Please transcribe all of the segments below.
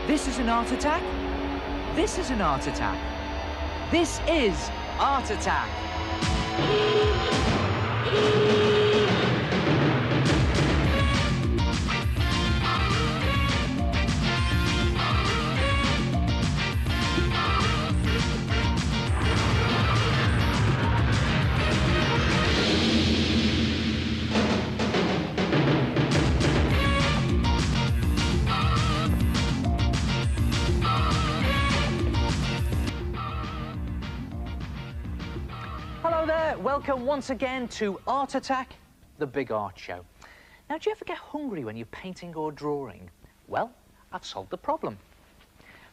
This is an art attack. This is an art attack. This is Art Attack. Hello there, welcome once again to Art Attack, the big art show. Now, do you ever get hungry when you're painting or drawing? Well, I've solved the problem.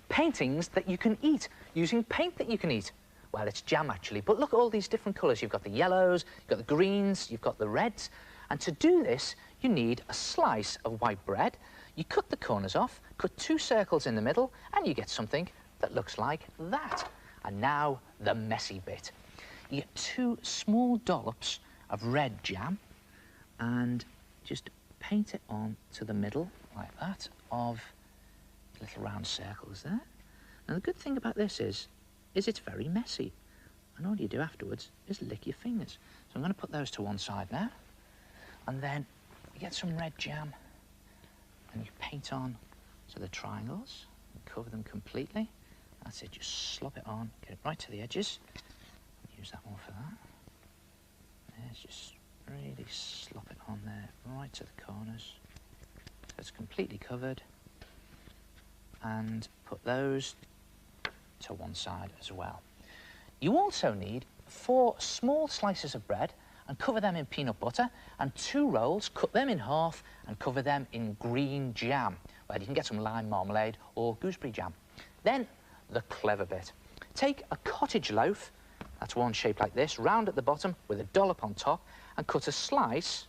Paintings that you can eat, using paint that you can eat. Well, it's jam actually, but look at all these different colours. You've got the yellows, you've got the greens, you've got the reds. And to do this, you need a slice of white bread. You cut the corners off, cut 2 circles in the middle, and you get something that looks like that. And now, the messy bit. You get 2 small dollops of red jam and just paint it on to the middle like that of little round circles there. Now the good thing about this is it's very messy, and all you do afterwards is lick your fingers. So I'm going to put those to one side now, and then you get some red jam and you paint on to the triangles and cover them completely. That's it, just slop it on, get it right to the edges. Use that one for that. There's just really slop it on there, right to the corners. So it's completely covered. And put those to one side as well. You also need 4 small slices of bread and cover them in peanut butter, and 2 rolls, cut them in half and cover them in green jam. Well, you can get some lime marmalade or gooseberry jam. Then, the clever bit. Take a cottage loaf. That's one shaped like this, round at the bottom with a dollop on top, and cut a slice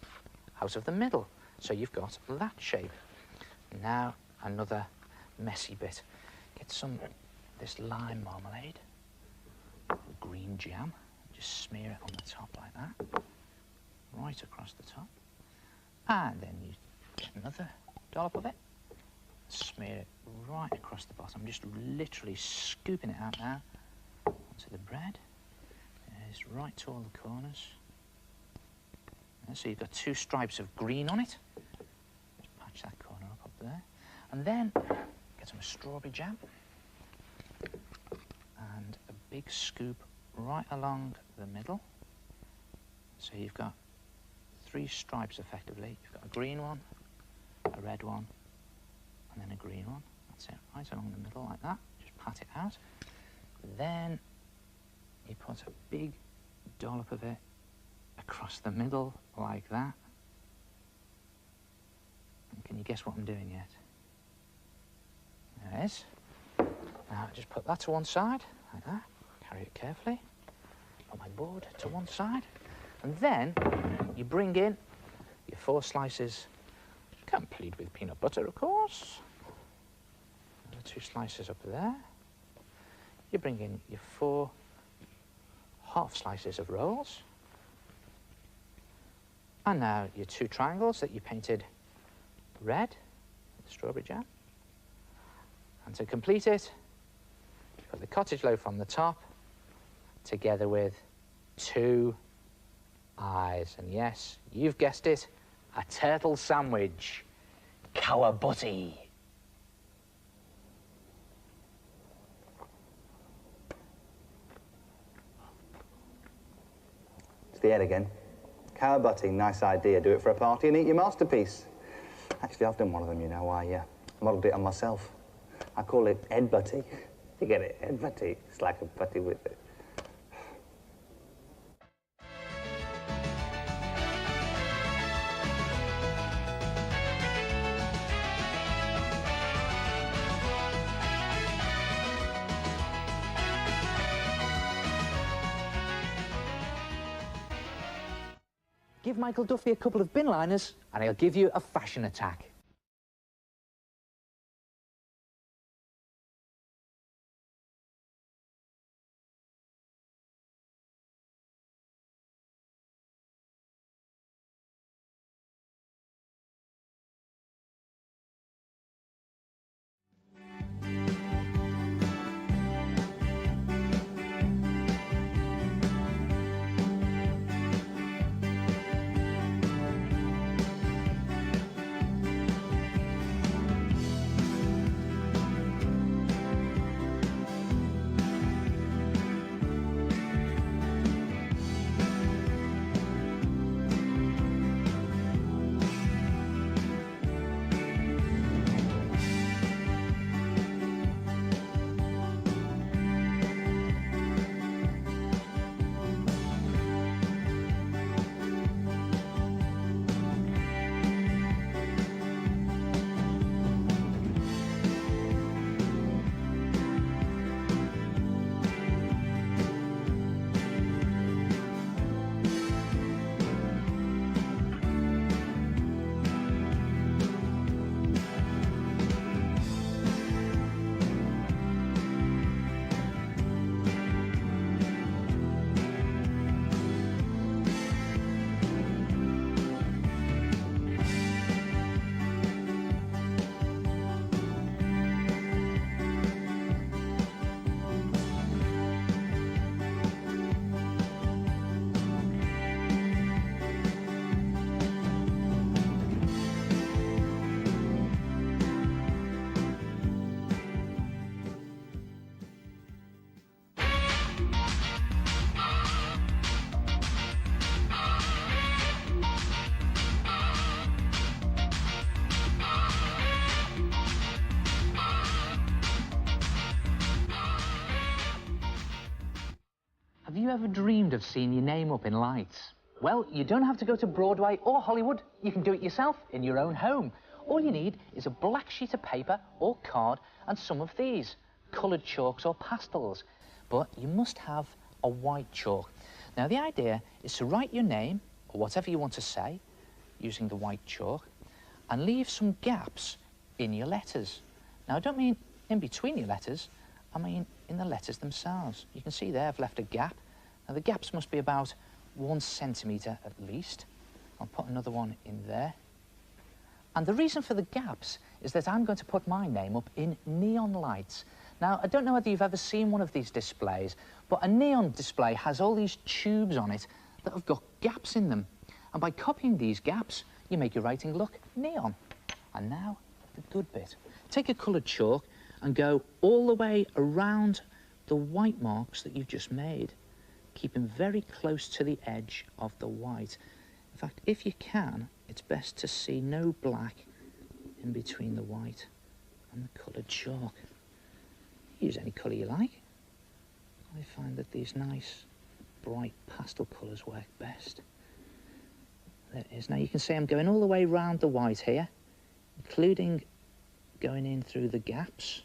out of the middle. So you've got that shape. Now, another messy bit. Get some this lime marmalade, green jam, just smear it on the top like that, right across the top. And then you get another dollop of it, smear it right across the bottom, just literally scooping it out now onto the bread. It's right to all the corners. And so you've got 2 stripes of green on it. Just patch that corner up there. And then get some strawberry jam. And a big scoop right along the middle. So you've got 3 stripes effectively. You've got a green one, a red one, and then a green one. That's it, right along the middle like that. Just pat it out. Then you put a big dollop of it across the middle like that. And can you guess what I'm doing yet? There it is. Now just put that to one side like that. Carry it carefully. Put my board to one side. And then you bring in your 4 slices, complete with peanut butter, of course. The 2 slices up there. You bring in your 4 half slices of rolls. And now your 2 triangles that you painted red with strawberry jam. And to complete it, you put the cottage loaf on the top, together with 2 eyes. And yes, you've guessed it, a turtle sandwich. Kawabutty. It's the head again. Kawabutty, nice idea. Do it for a party and eat your masterpiece. Actually, I've done one of them, you know. I modelled it on myself. I call it head butty. You get it? Head butty. It's like a butty with it. Give Michael Duffy a couple of bin liners and he'll give you a fashion attack. Have you ever dreamed of seeing your name up in lights? Well, you don't have to go to Broadway or Hollywood. You can do it yourself in your own home. All you need is a black sheet of paper or card and some of these, coloured chalks or pastels. But you must have a white chalk. Now, the idea is to write your name, or whatever you want to say, using the white chalk, and leave some gaps in your letters. Now, I don't mean in between your letters, I mean in the letters themselves. You can see there I've left a gap. Now, the gaps must be about 1 centimetre at least. I'll put another one in there. And the reason for the gaps is that I'm going to put my name up in neon lights. Now, I don't know whether you've ever seen one of these displays, but a neon display has all these tubes on it that have got gaps in them. And by copying these gaps, you make your writing look neon. And now, the good bit. Take a coloured chalk and go all the way around the white marks that you've just made, keeping very close to the edge of the white. In fact, if you can, it's best to see no black in between the white and the coloured chalk. Use any colour you like. I find that these nice, bright pastel colours work best. There it is. Now you can see I'm going all the way round the white here, including going in through the gaps.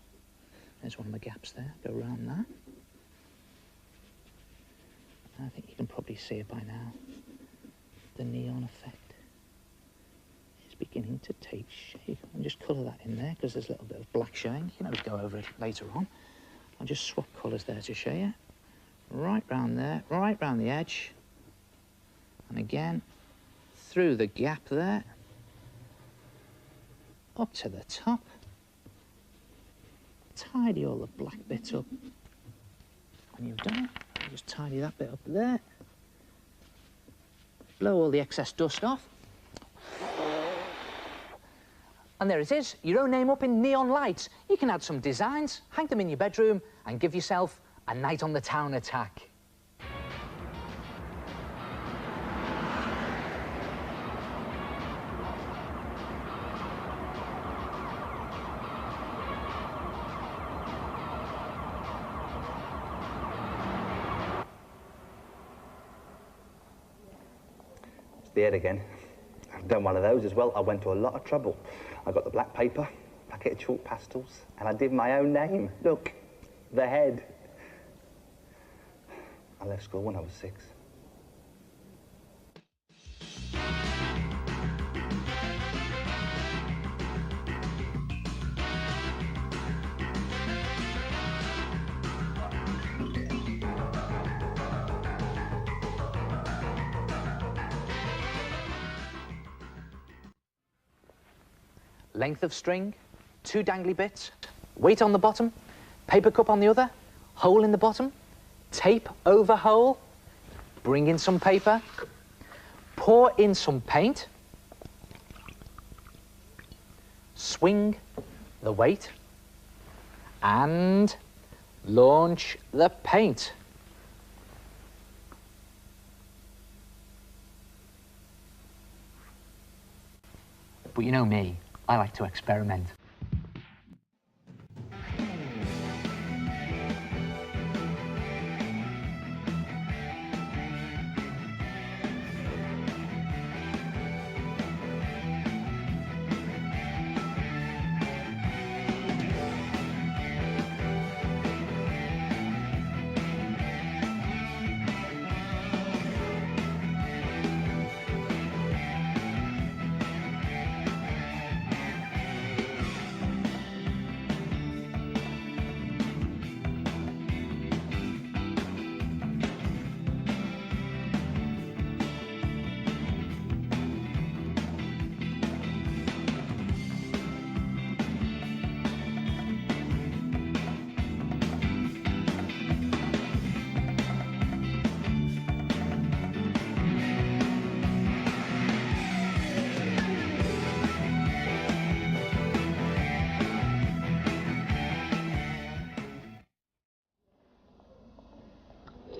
There's one of my gaps there. Go around that. I think you can probably see it by now. The neon effect is beginning to take shape. I'll just colour that in there because there's a little bit of black showing. You can always go over it later on. I'll just swap colours there to show you. Right round there, right round the edge. And again, through the gap there. Up to the top. Tidy all the black bits up. When you've done it, just tidy that bit up there. Blow all the excess dust off. And there it is, your own name up in neon lights. You can add some designs, hang them in your bedroom, and give yourself a night on the town attack. The head again. I've done one of those as well. I went to a lot of trouble. I got the black paper, packet of chalk pastels, and I did my own name. Look, the head. I left school when I was 6. Length of string, 2 dangly bits, weight on the bottom, paper cup on the other, hole in the bottom, tape over hole, bring in some paper, pour in some paint, swing the weight, and launch the paint. But you know me, I like to experiment.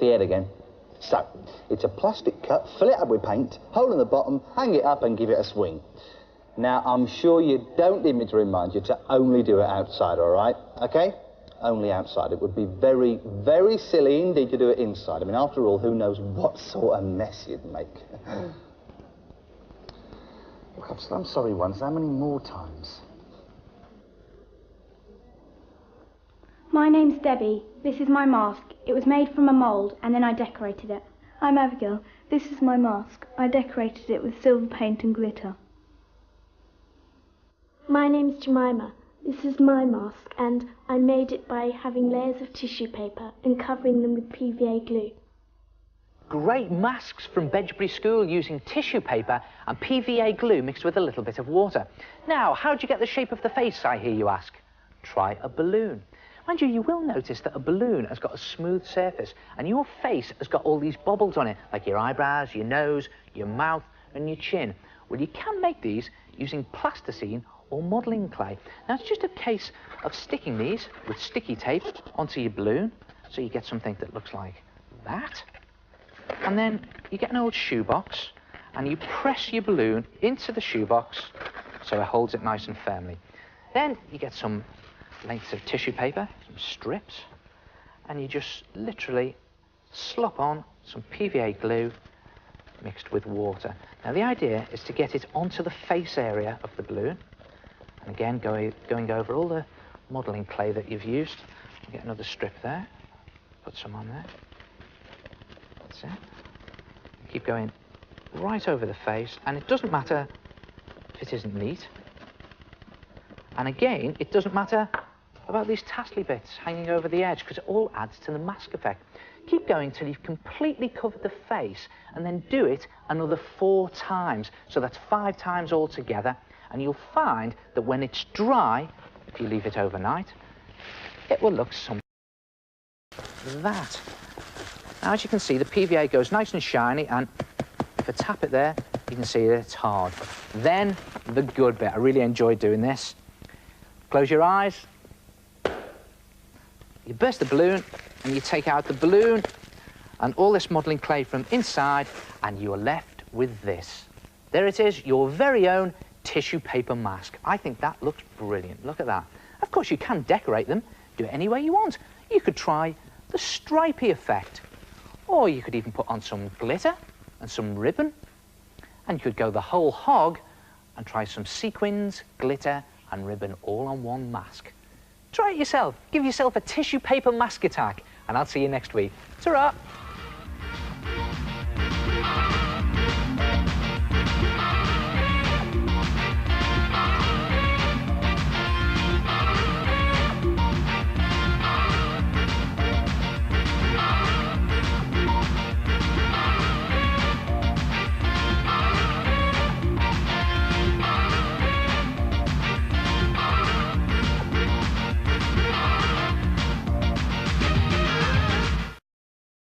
The head again. So, it's a plastic cup, fill it up with paint, hole in the bottom, hang it up and give it a swing. Now, I'm sure you don't need me to remind you to only do it outside, all right? Okay? only outside. It would be very, very silly indeed to do it inside. I mean, after all, who knows what sort of mess you'd make. Look, I'm sorry once. How many more times? My name's Debbie. This is my mask. It was made from a mould, and then I decorated it. I'm Abigail. This is my mask. I decorated it with silver paint and glitter. My name's Jemima. This is my mask, and I made it by having layers of tissue paper and covering them with PVA glue. Great masks from Bedgebury School using tissue paper and PVA glue mixed with a little bit of water. Now, how'd you get the shape of the face, I hear you ask? Try a balloon. Mind you, you will notice that a balloon has got a smooth surface and your face has got all these bubbles on it, like your eyebrows, your nose, your mouth and your chin. Well, you can make these using plasticine or modelling clay. Now, it's just a case of sticking these with sticky tape onto your balloon, so you get something that looks like that. And then you get an old shoebox and you press your balloon into the shoebox so it holds it nice and firmly. Then you get some lengths of tissue paper, some strips, and you just literally slop on some PVA glue mixed with water. Now, the idea is to get it onto the face area of the balloon. And again, going over all the modelling clay that you've used. You get another strip there, put some on there. That's it. Keep going right over the face, and it doesn't matter if it isn't neat. And again, it doesn't matter about these tassely bits hanging over the edge, because it all adds to the mask effect. Keep going till you've completely covered the face, and then do it another 4 times. So that's 5 times altogether, and you'll find that when it's dry, if you leave it overnight, it will look something like that. Now, as you can see, the PVA goes nice and shiny, and if I tap it there, you can see that it's hard. Then, the good bit. I really enjoyed doing this. Close your eyes. You burst the balloon, and you take out the balloon and all this modelling clay from inside, and you are left with this. There it is, your very own tissue paper mask. I think that looks brilliant. Look at that. Of course, you can decorate them. Do it any way you want. You could try the stripy effect, or you could even put on some glitter and some ribbon, and you could go the whole hog and try some sequins, glitter and ribbon all on one mask. Try it yourself. Give yourself a tissue paper mask attack, and I'll see you next week. Ta-ra!